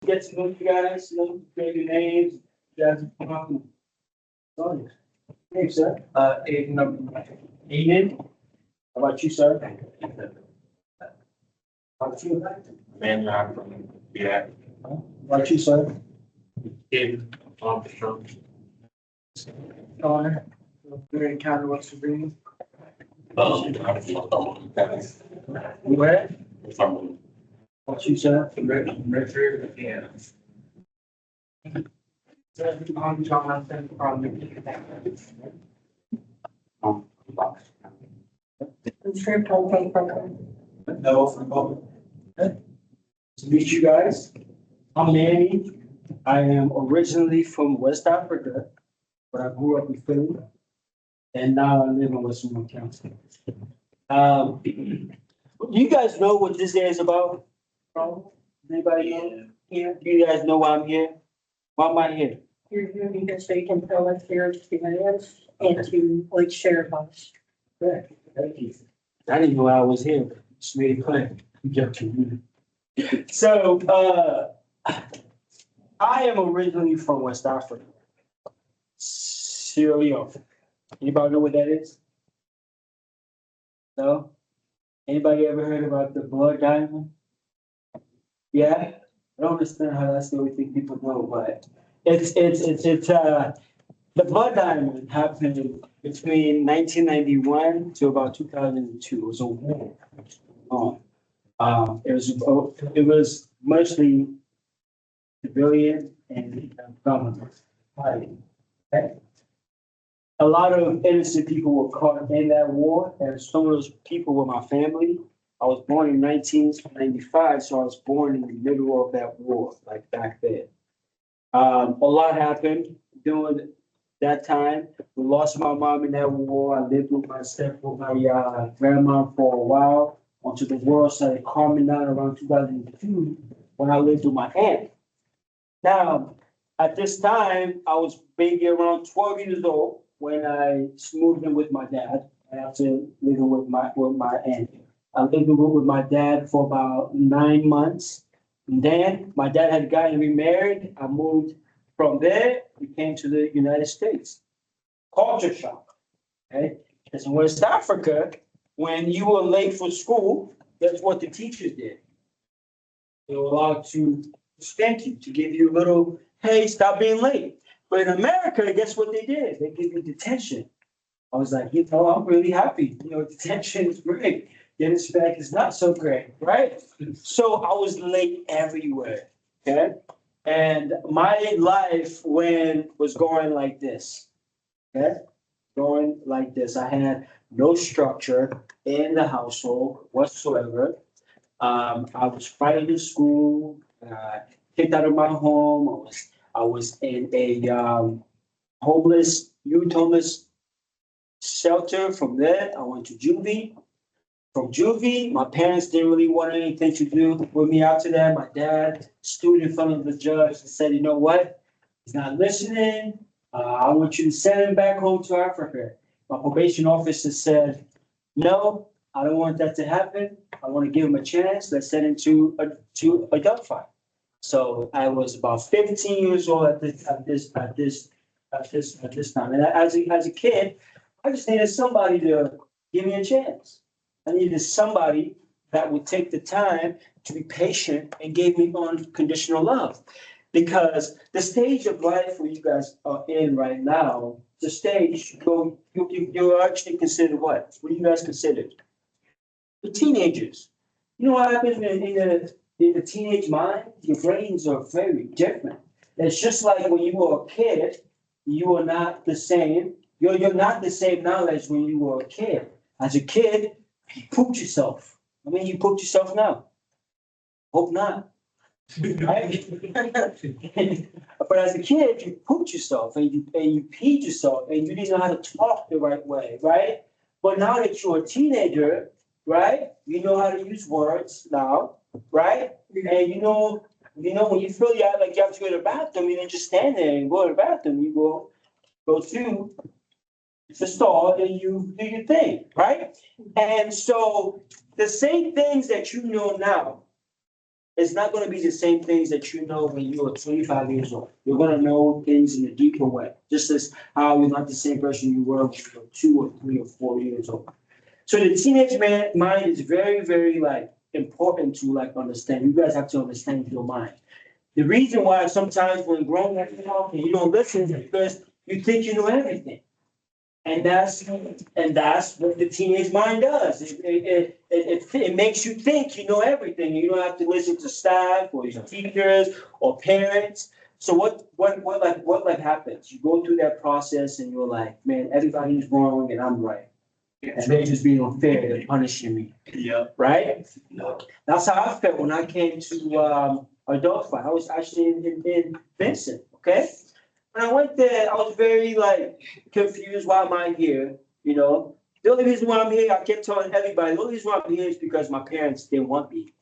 get to know you guys, know your names, you guys come up and. Sorry. Name, sir? Aiden. How about you, sir? How about you? Man, I'm from, yeah, How about you, sir? David Armstrong. Connor. Very encounter what's to bring. I'm Where? from How about you, sir? Richard, yeah. I'm Jonathan from. I'm sure Tom came from. No, from both. To meet you guys, I'm Manny. I am originally from West Africa, but I grew up in Philly. And now I live in Westmoreland County. You guys know what this day is about? Anybody know? Yeah. Do you guys know why I'm here? Why am I here? You're here because so you can tell us your experience and to like share about us. Thank you. I didn't know I was here, but just made it clear. I'm joking. So, I am originally from West Africa. Sierra Leone. Anybody know what that is? No? Anybody ever heard about the blood diamond? Yeah? I don't understand how that's the only thing people know, but the blood diamond happened between 1991 to about 2002. It was a war. It was mostly civilian and government fighting. Okay? A lot of innocent people were caught in that war, and some of those people were my family. I was born in 1995, so I was born in the middle of that war, like back then. A lot happened during that time. We lost my mom in that war. I lived with my grandma for a while until the world started calming down around 2002 when I lived with my aunt. Now, at this time, I was maybe around 12 years old when I moved in with my dad after living with my aunt. I lived with my dad for about 9 months. And then my dad had gotten remarried. I moved from there. We came to the United States. Culture shock. Okay? Because in West Africa, when you were late for school, that's what the teachers did. They were allowed to spank you, to give you a little, hey, stop being late. But in America, guess what they did? They give you detention. I was like, I'm really happy. Detention is great. Getting spanked is not so great, right? So I was late everywhere, okay? And my life was going like this, okay? Going like this. I had no structure in the household whatsoever. I was fighting in school, kicked out of my home. I was in a youth homeless shelter. From there, I went to juvie. From juvie, my parents didn't really want anything to do with me after that. My dad stood in front of the judge and said, you know what? He's not listening. I want you to send him back home to Africa. My probation officer said, no, I don't want that to happen. I want to give him a chance. Let's send him to adult file. So I was about 15 years old at this time. And as a kid, I just needed somebody to give me a chance. I needed somebody that would take the time to be patient and give me unconditional love. Because the stage of life where you guys are in right now, the stage, you're actually considered what? What are you guys considered? The teenagers. You know what happens in the teenage mind? Your brains are very different. It's just like when you were a kid, you are not the same. You're not the same knowledge when you were a kid. As a kid, you pooped yourself. I mean, you pooped yourself now. Hope not. Right? But as a kid, you pooped yourself and you peed yourself and you didn't know how to talk the right way, right? But now that you're a teenager, right? You know how to use words now, right? And you know when you feel like you have to go to the bathroom, you don't just stand there and go to the bathroom. You go to the stall and you do your thing, right? And so the same things that you know now is it's not gonna be the same things that you know when you were 25 years old. You're gonna know things in a deeper way, just as how you're not the same person you were when you were 2 or 3 or 4 years old. So the teenage mind is very, very like important to like understand. You guys have to understand your mind. The reason why sometimes when grown ups talk and you don't listen is because you think you know everything. And that's what the teenage mind does. It makes you think you know everything. You don't have to listen to staff or your teachers or parents. So what happens? You go through that process and you're like, man, everybody's wrong and I'm right. And they're just being unfair, they're punishing me. Yeah. Right? No. That's how I felt when I came to adult fight. I was actually in Vincent, okay? When I went there, I was very like confused. Why am I here? You know, the only reason why I'm here, I kept telling everybody, the only reason why I'm here is because my parents didn't want me.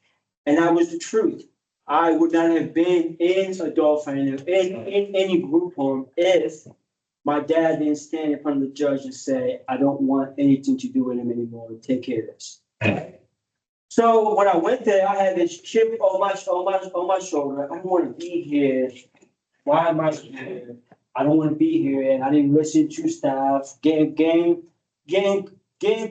And that was the truth. I would not have been in adult fight in any group home if my dad didn't stand in front of the judge and say, I don't want anything to do with him anymore. Take care of this. So when I went there, I had this chip on my shoulder. I don't want to be here. Why am I here? I don't want to be here. And I didn't listen to staff. Getting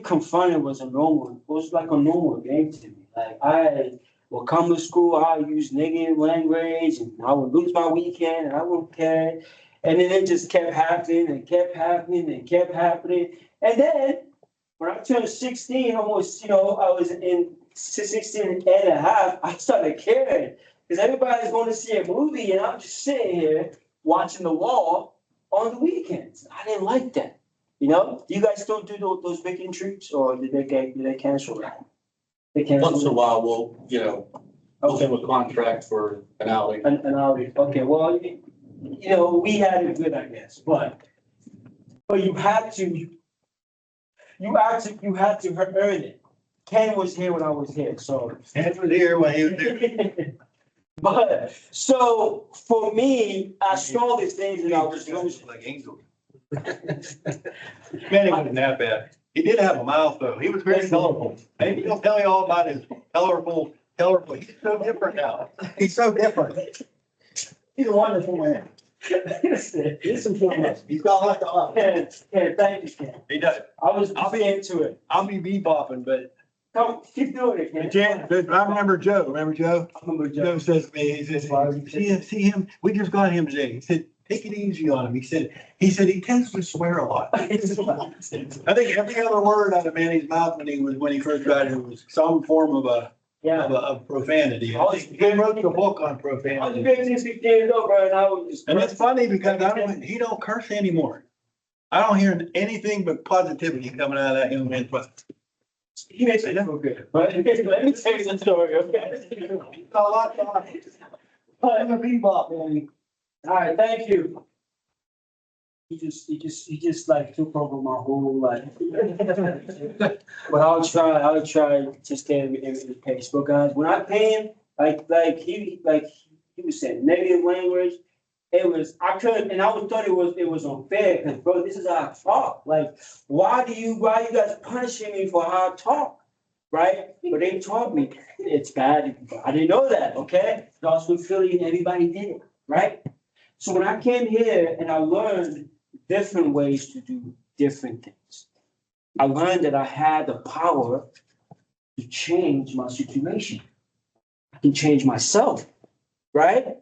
confronted was a normal. It was like a normal game to me. Like I would come to school, I would use negative language, and I would lose my weekend, and I wouldn't care. And then it just kept happening and kept happening and kept happening. And then when I turned 16, almost, I was in 16 and a half, I started caring. Because everybody's going to see a movie and I'm just sitting here watching the wall on the weekends. I didn't like that. Do you guys still do those weekend trips or did they cancel that? They canceled Once in a it? while, we'll Okay. have a contract for an outing. An outing. Okay, well, we had it good, I guess, but you had to earn it. Ken was here when I was here, so. Ken was here when he was there. But, so, for me, I saw these things and I was losing. Like Angel. Manny wasn't that bad. He did have a mouth though. He was very colorful. Maybe he'll tell you all about his colorful. He's so different now. He's so different. He's a wonderful man. Listen to us. He's got like a lot. Ken, thank you, Ken. He does. I'll be into it. I'll be bebopping, but Come, keep doing it, Ken. I remember Joe. Remember Joe? I remember Joe Joe. says to me, he says, see him? We just got him today. He said, take it easy on him. He said he tends to swear a lot. I think every other word out of Manny's mouth when he first got here was some form of profanity. I think he wrote the book on I was profanity. very 16 years old, bro, and I was just. And it's funny because he don't curse anymore. I don't hear anything but positivity coming out of that young man's mouth. He makes it feel good. But let me tell you the story, okay? He's got a lot to talk. I'm a bebop, Manny. All right, thank you. He just like took over my whole life. But I'll try to stay in the pace. But guys, when I pay him, like he was saying negative language, I couldn't, and I thought it was unfair because bro, this is how I talk. Like, why you guys punishing me for how I talk? Right? But they taught me it's bad. I didn't know that, okay? Lost with Philly and everybody did it, right? So when I came here and I learned different ways to do different things, I learned that I had the power to change my situation. I can change myself, right?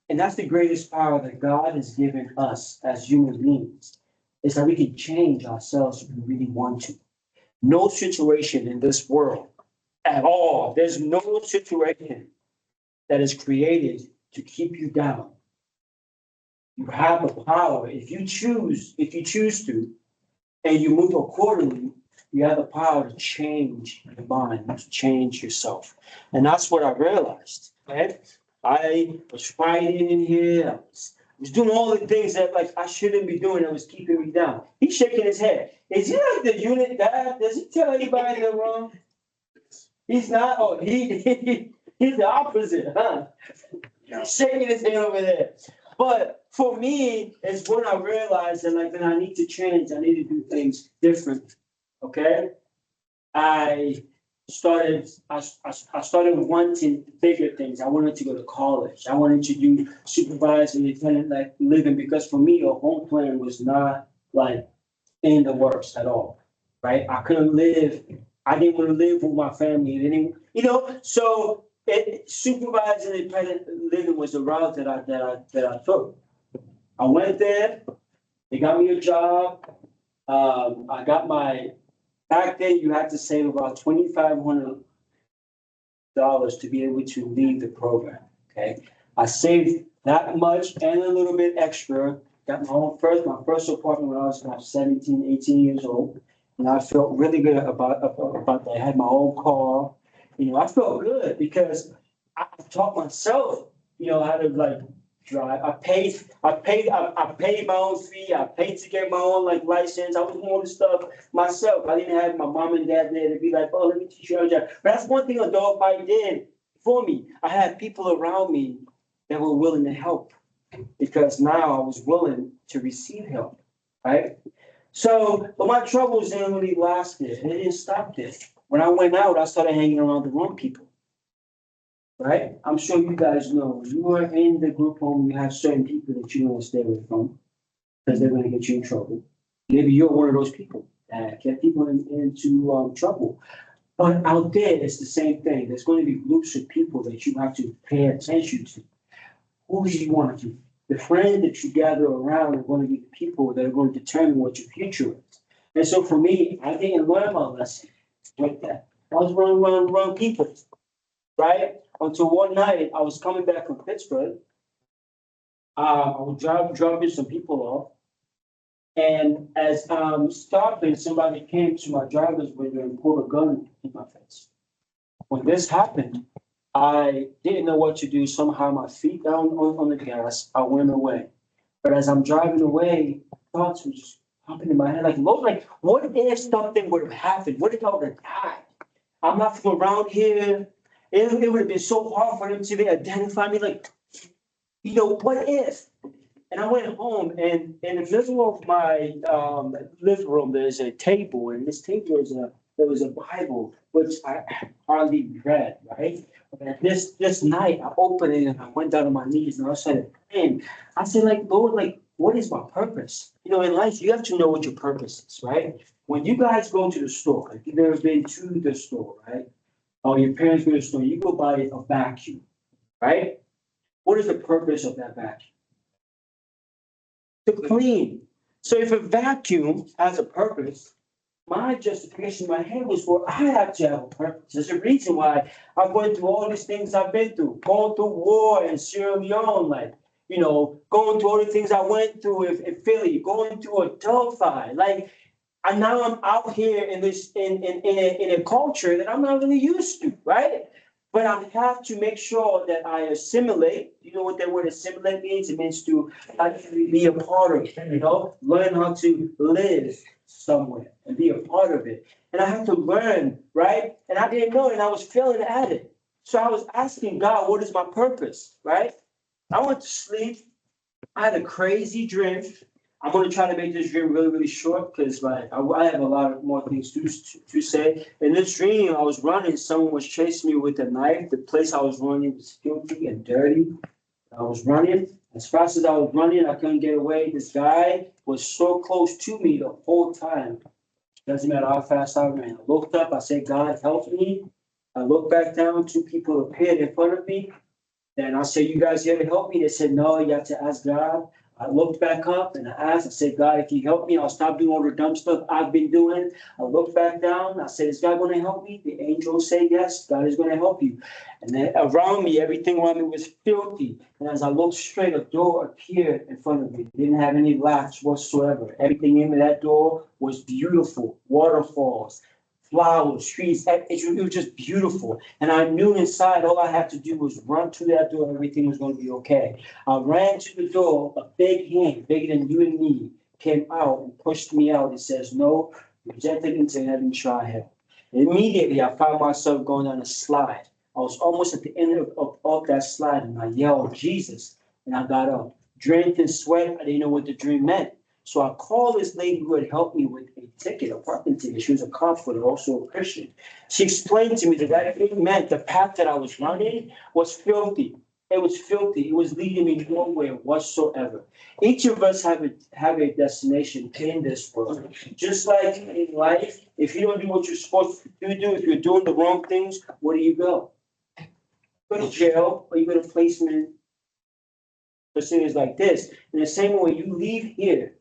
And that's the greatest power that God has given us as human beings, is that we can change ourselves if we really want to. No situation in this world at all, there's no situation that is created to keep you down. You have the power. If you choose to, and you move accordingly, you have the power to change your mind, to change yourself. And that's what I realized, right? I was fighting in here. I was doing all the things that like I shouldn't be doing that was keeping me down. He's shaking his head. Is he like the unit guy? Does he tell anybody they're wrong? He's not. Oh, he's the opposite, huh? He's shaking his head over there. But for me, it's when I realized that like, then I need to change. I need to do things different. Okay. I I started wanting bigger things. I wanted to go to college. I wanted to do supervisory tenant like living because for me, a home plan was not like in the works at all, right? I couldn't live. I didn't want to live with my family. They didn't, so supervising independent living was the route that I took. I went there. They got me a job. I got back then you had to save about $2,500 to be able to leave the program. Okay. I saved that much and a little bit extra. Got my first apartment when I was about 17, 18 years old. And I felt really good about that. I had my own car. I felt good because I taught myself, how to like drive. I paid my own fee. I paid to get my own like license. I was doing all this stuff myself. I didn't have my mom and dad there to be like, oh, let me teach you how to drive. But that's one thing a dog fight did for me. I had people around me that were willing to help because now I was willing to receive help, right? So, but my troubles didn't really last there. It didn't stop there. When I went out, I started hanging around the wrong people. Right? I'm sure you guys know when you are in the group home, you have certain people that you want to stay away from because they're going to get you in trouble. Maybe you're one of those people that get people into trouble. But out there, it's the same thing. There's going to be groups of people that you have to pay attention to. Who do you want to be? The friends that you gather around are going to be the people that are going to determine what your future is. And so for me, I didn't learn my lesson with that. I was running around people, right? Until one night, I was coming back from Pittsburgh. I was dropping some people off. And as I'm stopping, somebody came to my driver's window and pulled a gun in my face. When this happened, I didn't know what to do. Somehow my feet down on the gas, I went away. But as I'm driving away, thoughts were just popping in my head. Like, what if something would have happened? What if I would have died? I'm not from around here. It would have been so hard for them to identify me. Like, what if? And I went home, and in the middle of my living room, there's a table, and this table there was a Bible, which I hardly read, right? And this night, I opened it and I went down on my knees and I started praying. I said, like, Lord, like, what is my purpose? In life, you have to know what your purpose is, right? When you guys go to the store, like you've never been to the store, right? Or your parents go to the store, you go buy a vacuum, right? What is the purpose of that vacuum? To clean. So if a vacuum has a purpose, my justification in my head was for I have to have a purpose. There's a reason why I'm going through all these things I've been through, going through war in Sierra Leone, like, going through all the things I went through in Philly, going through a Delphi, like, and now I'm out here in this in a culture that I'm not really used to, right? But I have to make sure that I assimilate. You know what that word assimilate means? It means to actually be a part of it, learn how to live somewhere and be a part of it. And I have to learn, right? And I didn't know, and I was failing at it. So I was asking God, what is my purpose, right? I went to sleep. I had a crazy dream. I'm going to try to make this dream really, really short because I have a lot of more things to say. In this dream, I was running. Someone was chasing me with a knife. The place I was running was filthy and dirty. I was running. As fast as I was running, I couldn't get away. This guy was so close to me the whole time. Doesn't matter how fast I ran. I looked up. I said, God, help me. I looked back down. Two people appeared in front of me. And I said, you guys here to help me? They said, no, you have to ask God. I looked back up and I asked, I said, God, if you help me, I'll stop doing all the dumb stuff I've been doing. I looked back down. I said, is God going to help me? The angels say, yes, God is going to help you. And then around me, everything around me was filthy. And as I looked straight, a door appeared in front of me. It didn't have any latch whatsoever. Everything in that door was beautiful. Waterfalls, flowers, trees. It was just beautiful. And I knew inside all I had to do was run to that door. Everything was going to be okay. I ran to the door. A big hand, bigger than you and me, came out and pushed me out. It says, no, rejected into heaven, try hell. Immediately, I found myself going down a slide. I was almost at the end of that slide, and I yelled, Jesus. And I got up. Drenched in sweat. I didn't know what the dream meant. So I called this lady who had helped me with a ticket, a parking ticket. She was a cop, but also a Christian. She explained to me that it meant the path that I was running was filthy. It was filthy. It was leading me nowhere whatsoever. Each of us have a destination in this world. Just like in life, if you don't do what you're supposed to do, if you're doing the wrong things, where do you go? Go to jail, or you go to placement facilities like this. In the same way, you leave here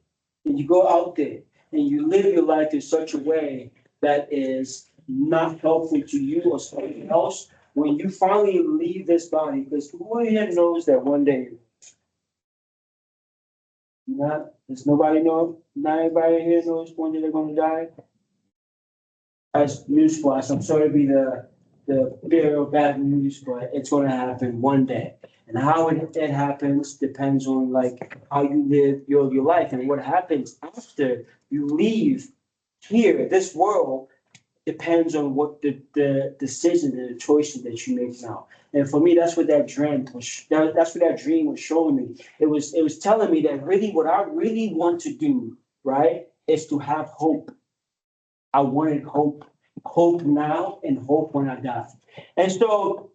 and you go out there and you live your life in such a way that is not helpful to you or something else. When you finally leave this body, because who here knows that one day, does nobody know? Not everybody here knows one day they're gonna die. As newsflash, I'm sorry to be the bearer of bad news, but it's gonna happen one day. And how it happens depends on like how you live your life, and what happens after you leave here, this world, depends on what the decision and the choices that you make now. And for me, that's what that dream was, that's what that dream was showing me. It was telling me that really what I really want to do, right, is to have hope. I wanted hope, hope now and hope when I die. And so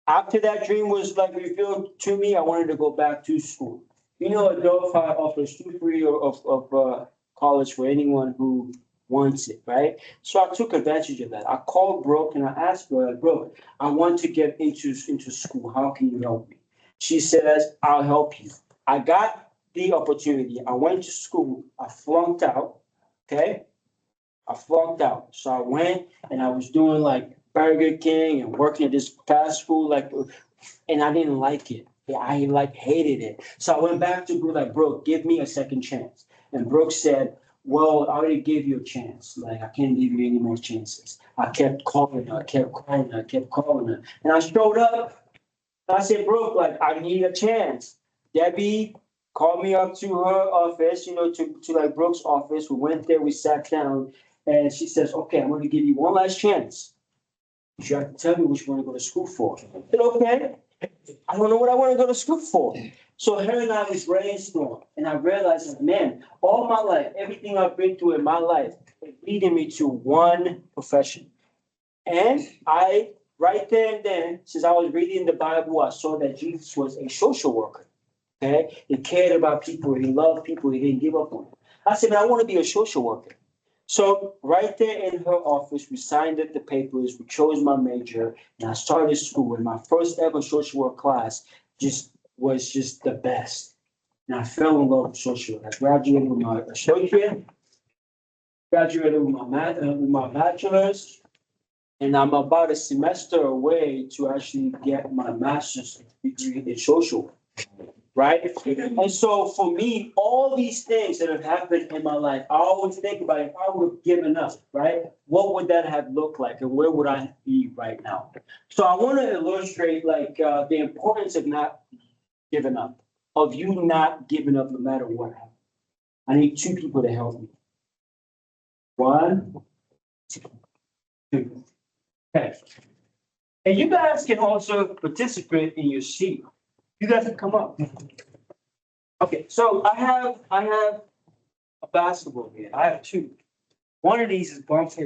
after that dream was like revealed to me, I wanted to go back to school. You know, Adelphi offers 2 free of college for anyone who wants it, right? So I took advantage of that. I called Brooke and I asked her, like, Brooke, I want to get into school. How can you help me? She says, I'll help you. I got the opportunity. I went to school. I flunked out. Okay. I flunked out. So I went and I was doing like Burger King and working at this fast food, like, and I didn't like it. Yeah, I like hated it. So I went back to Brooke, like, Brooke, give me a second chance. And Brooke said, well, I already gave you a chance. Like, I can't give you any more chances. I kept calling her, I kept calling her, I kept calling her. And I showed up. I said, Brooke, like, I need a chance. Debbie called me up to her office, to like Brooke's office. We went there, we sat down, and she says, okay, I'm going to give you one last chance. You have to tell me what you want to go to school for. I said, okay. I don't know what I want to go to school for. So her and I was brainstorming, and I realized that, man, all my life, everything I've been through in my life, is leading me to one profession. And I, right there and then, since I was reading the Bible, I saw that Jesus was a social worker. Okay, he cared about people, he loved people, he didn't give up on them. I said, man, I want to be a social worker. So right there in her office, we signed up the papers, we chose my major, and I started school. And my first ever social work class was just the best. And I fell in love with social work. I graduated with my associate, graduated with my bachelor's, and I'm about a semester away to actually get my master's degree in social work. Right? And so for me, all these things that have happened in my life, I always think about if I would have given up, right? What would that have looked like and where would I be right now? So I want to illustrate like the importance of not giving up, of you not giving up no matter what happens. I need 2 people to help me. 1, 2. Okay. And you guys can also participate in your seat. You guys can come up. Okay, so I have a basketball here. I have 2. One of these is bumped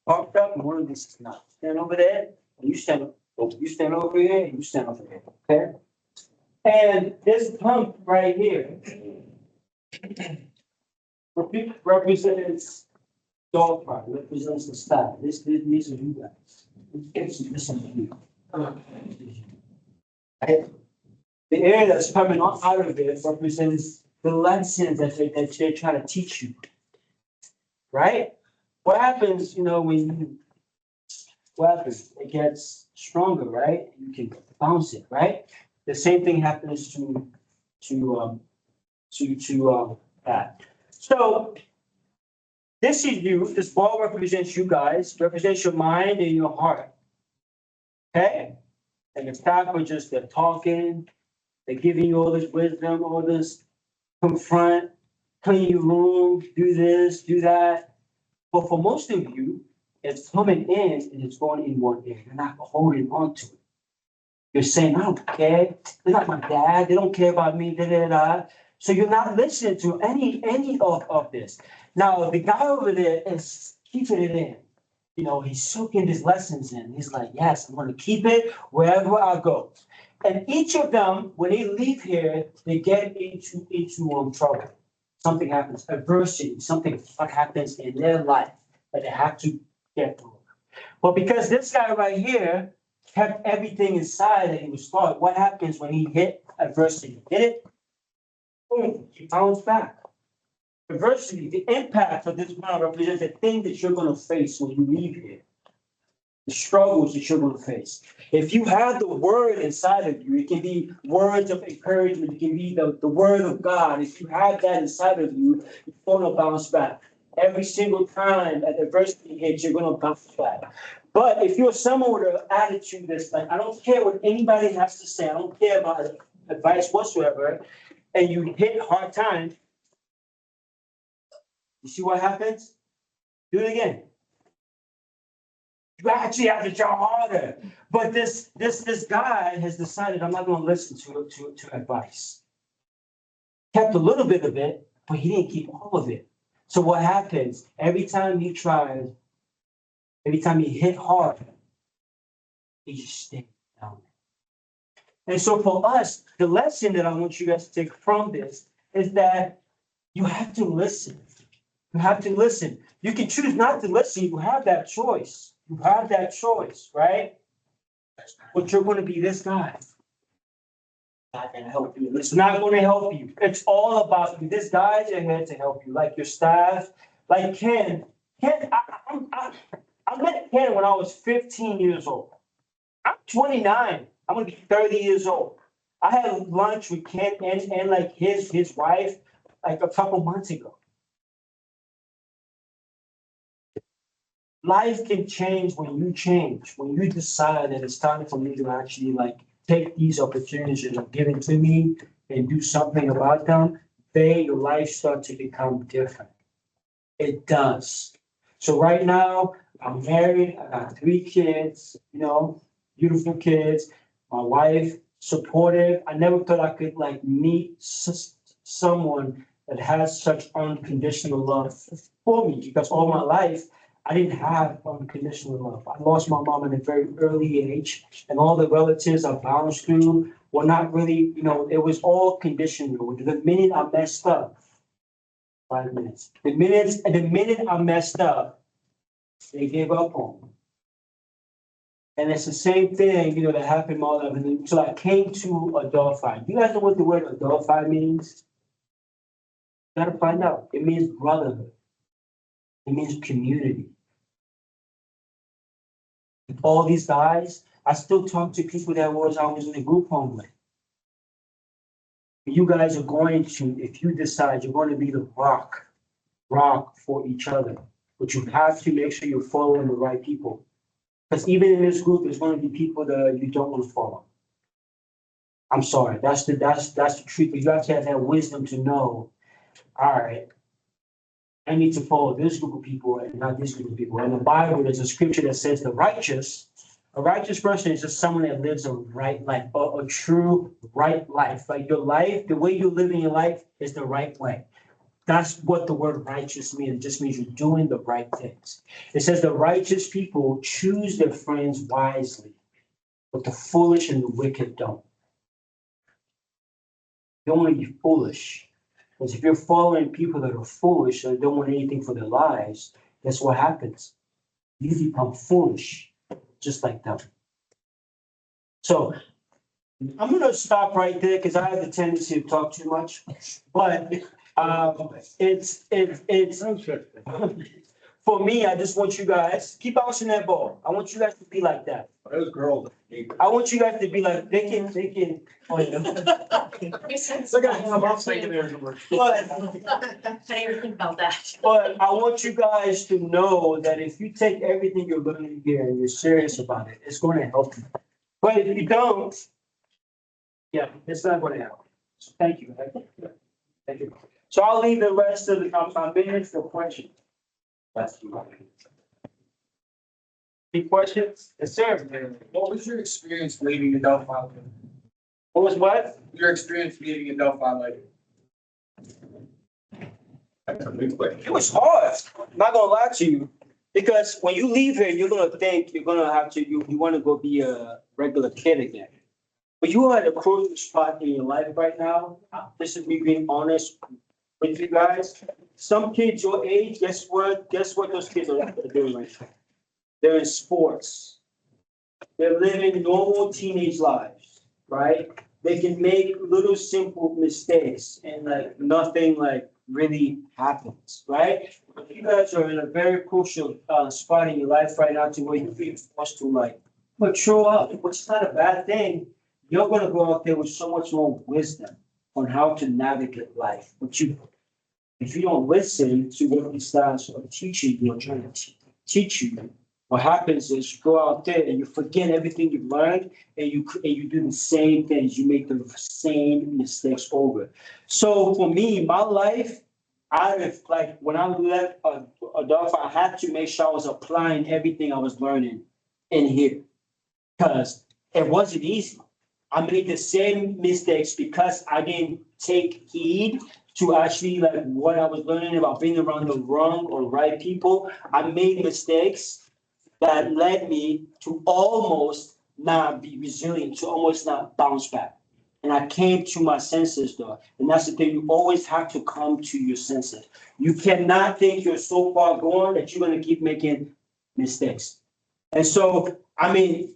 up, and one of these is not. Stand over there, and you stand up. You stand over here, and you stand over here. Okay. And this pump right here represents dog park. Represents the style. These are you guys. This is you. Right? The area that's coming out of it represents the lessons that they're trying to teach you. Right? What happens, what happens? It gets stronger, right? You can bounce it, right? The same thing happens to that. So this is you. This ball represents you guys, represents your mind and your heart. Okay? And the staff are just they're talking. They're giving you all this wisdom, all this confront, clean your room, do this, do that. But for most of you, it's coming in and it's going in one ear. You're not holding on to it. You're saying, I don't care. They're not my dad. They don't care about me. Da, da, da. So you're not listening to any of this. Now, the guy over there is keeping it in. You know, he's soaking his lessons in. He's like, yes, I'm gonna keep it wherever I go. And each of them, when they leave here, they get into trouble. Something happens, adversity, something happens in their life that they have to get through. But because this guy right here kept everything inside that he was taught, what happens when he hit adversity? Hit it, boom, he bounced back. Adversity, the impact of this ground represents the thing that you're gonna face when you leave here. The struggles that you're gonna face. If you have the word inside of you, it can be words of encouragement, it can be the word of God. If you have that inside of you, you're gonna bounce back. Every single time that adversity hits, you're gonna bounce back. But if you're someone with an attitude that's like, I don't care what anybody has to say, I don't care about advice whatsoever, and you hit hard times, you see what happens? Do it again. You actually have to try harder. But this guy has decided I'm not gonna listen to advice. Kept a little bit of it, but he didn't keep all of it. So what happens? Every time he tried, every time he hit hard, he just stayed down. And so for us, the lesson that I want you guys to take from this is that you have to listen. You have to listen. You can choose not to listen. You have that choice. You have that choice, right? But you're going to be this guy. Not going to help you. It's not going to help you. It's all about you. This guy's are here to help you, like your staff, like Ken. I met Ken when I was 15 years old. I'm 29. I'm going to be 30 years old. I had lunch with Ken and like his wife like a couple months ago. Life can change when you change, when you decide that it's time for me to actually like take these opportunities that are given to me and do something about them. Your life starts to become different. It does. So right now, I'm married, I got 3 kids, beautiful kids, my wife, supportive. I never thought I could like meet someone that has such unconditional love for me because all my life, I didn't have unconditional love. I lost my mom at a very early age, and all the relatives I bounced through were not really, it was all conditional. The minute I messed up, 5 minutes. The minute I messed up, they gave up on me. And it's the same thing, that happened in my life until I came to Adelphi. You guys know what the word Adelphi means? You gotta find out. It means brotherhood. It means community. All these guys, I still talk to people that I was in a group home with. You guys are going to, if you decide you're going to be the rock for each other, but you have to make sure you're following the right people. Because even in this group, there's going to be people that you don't want to follow. I'm sorry, that's the truth. But you have to have that wisdom to know, all right, I need to follow this group of people and not this group of people. In the Bible, there's a scripture that says a righteous person is just someone that lives a right life, a true right life. Like your life, the way you're living your life is the right way. That's what the word righteous means. It just means you're doing the right things. It says the righteous people choose their friends wisely, but the foolish and the wicked don't. You don't want to be foolish. Because if you're following people that are foolish and don't want anything for their lives, that's what happens. You become foolish, just like them. So I'm going to stop right there because I have a tendency to talk too much. But it's for me, I just want you guys keep bouncing that ball. I want you guys to be like that. Those girls. I want you guys to be like they can. Oh, yeah. Look at how I'm thinking there's a word. I didn't even think about that. But I want you guys to know that if you take everything you're learning here and you're serious about it, it's going to help you. But if you don't, yeah, it's not going to help. So thank you. Thank you. So I'll leave the rest of the minutes for questions. Any questions? Yes, sir. What was your experience leaving Adelphi? What was what? Your experience leaving Adelphi later? It was hard, not gonna lie to you, because when you leave here, you're gonna think you're gonna have to, you wanna go be a regular kid again. But you are at a crucial spot in your life right now. This is me being honest with you guys. Some kids your age, guess what? Guess what those kids are doing right now? They're in sports. They're living normal teenage lives, right? They can make little simple mistakes and like nothing like really happens, right? You guys are in a very crucial spot in your life right now to where you feel forced to like mature up, which is not a bad thing. You're gonna go out there with so much more wisdom on how to navigate life. But if you don't listen to what these guys are teaching you or trying to teach you, what happens is you go out there and you forget everything you've learned and you do the same things. You make the same mistakes over. So for me, my life, like when I left Adolph, I had to make sure I was applying everything I was learning in here. Because it wasn't easy. I made the same mistakes because I didn't take heed to actually like what I was learning about being around the wrong or right people. I made mistakes that led me to almost not be resilient, to almost not bounce back. And I came to my senses though. And that's the thing, you always have to come to your senses. You cannot think you're so far gone that you're gonna keep making mistakes. And so, I mean,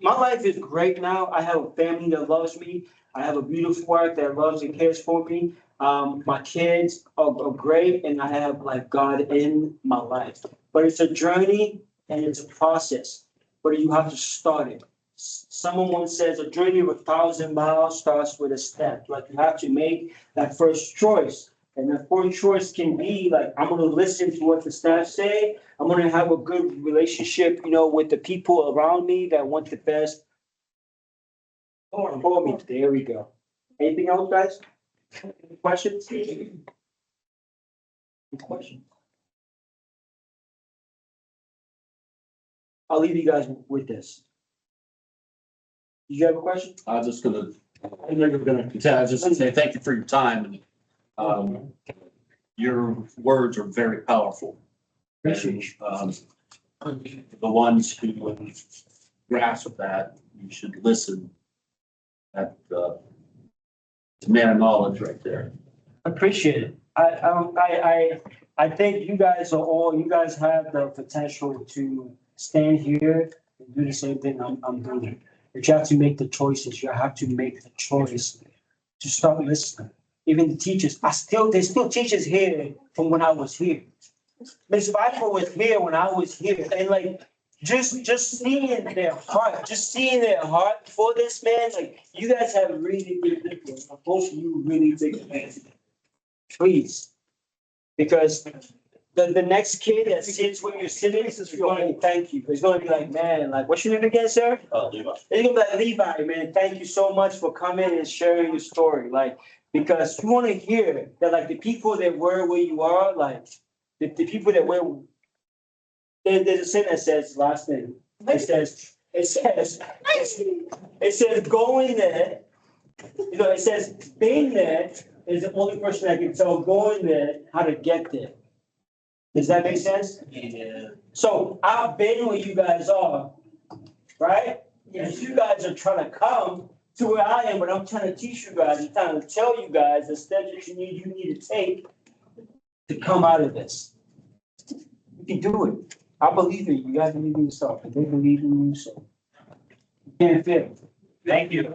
my life is great now. I have a family that loves me. I have a beautiful wife that loves and cares for me. My kids are great, and I have like God in my life. But it's a journey and it's a process. But you have to start it. Someone once says a journey of 1,000 miles starts with a step. Like you have to make that first choice. And the first choice can be like, I'm gonna listen to what the staff say. I'm gonna have a good relationship, with the people around me that want the best. For me, there we go. Anything else, guys? Any questions? Any questions? I'll leave you guys with this. Did you have a question? I was just gonna, I know you're gonna, I was just gonna say thank you for your time. And your words are very powerful. Appreciate you. The ones who grasp that, you should listen. That, it's a man of knowledge right there. Appreciate it. I think you guys have the potential to stand here and do the same thing I'm doing. But you have to make the choices. You have to make the choice to start listening. Even the teachers, there's still teachers here from when I was here. Miss Pfeiffer was here when I was here, and like, just seeing their heart for this man, like, you guys have really big difference. Both of you really big advantage. Please, because the next kid that sits where you're sitting is going to thank you. It's going to be like, man, like, what's your name again, sir? Levi. It's gonna be like, Levi, man, thank you so much for coming and sharing your story, like, because you want to hear that, like, the people that were where you are, like, the people that were, there's a saying that says, last name, it says, going there, it says, being there is the only person that can tell going there how to get there. Does that make sense? Yeah. So I've been where you guys are, right? And you guys are trying to come to where I am, but I'm trying to teach you guys, I'm trying to tell you guys the steps that you need to take to come out of this. You can do it. I believe in you. You guys believe in yourself. And they believe in you, so you can't fail. Thank you.